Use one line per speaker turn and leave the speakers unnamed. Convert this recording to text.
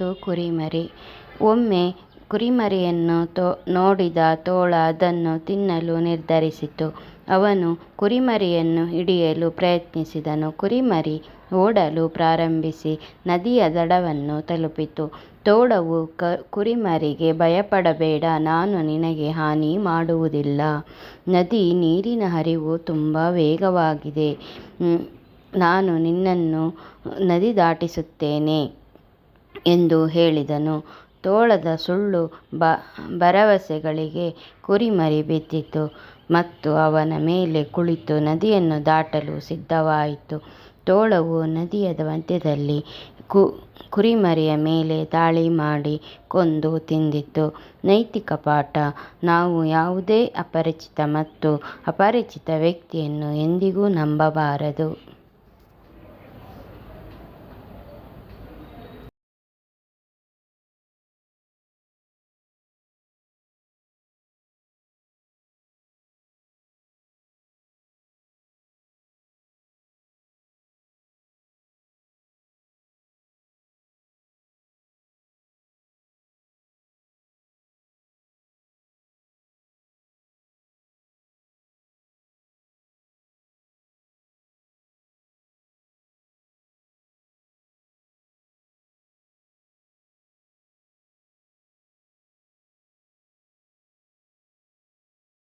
ಮತ್ತು ಕುರಿಮರಿ. ಒಮ್ಮೆ ಕುರಿಮರಿಯನ್ನು ನೋಡಿದ ತೋಳ ಅದನ್ನು ತಿನ್ನಲು ನಿರ್ಧರಿಸಿತು. ಅವನು ಕುರಿಮರಿಯನ್ನು ಹಿಡಿಯಲು ಪ್ರಯತ್ನಿಸಿದನು. ಕುರಿಮರಿ ಓಡಲು ಪ್ರಾರಂಭಿಸಿ ನದಿಯ ದಡವನ್ನು ತಲುಪಿತು. ತೋಳವು ಕುರಿಮರಿಗೆ, ಭಯಪಡಬೇಡ, ನಾನು ನಿನಗೆ ಹಾನಿ ಮಾಡುವುದಿಲ್ಲ. ನೀರಿನ ಹರಿವು ತುಂಬ ವೇಗವಾಗಿದೆ. ನಾನು ನಿನ್ನನ್ನು ನದಿ ದಾಟಿಸುತ್ತೇನೆ ಎಂದು ಹೇಳಿದನು. ತೋಳದ ಸುಳ್ಳು ಭರವಸೆಗಳಿಗೆ ಕುರಿಮರಿ ಬಿದ್ದಿತು ಮತ್ತು ಅವನ ಮೇಲೆ ಕುಳಿತು ನದಿಯನ್ನು ದಾಟಲು ಸಿದ್ಧವಾಯಿತು. ತೋಳವು ನದಿಯ ಮಧ್ಯದಲ್ಲಿ ಕುರಿಮರಿಯ ಮೇಲೆ ದಾಳಿ ಮಾಡಿ ಕೊಂದು ತಿಂದಿತು. ನೈತಿಕ ಪಾಠ: ನಾವು ಯಾವುದೇ ಅಪರಿಚಿತ ಮತ್ತು ಅಪರಿಚಿತ ವ್ಯಕ್ತಿಯನ್ನು ಎಂದಿಗೂ ನಂಬಬಾರದು.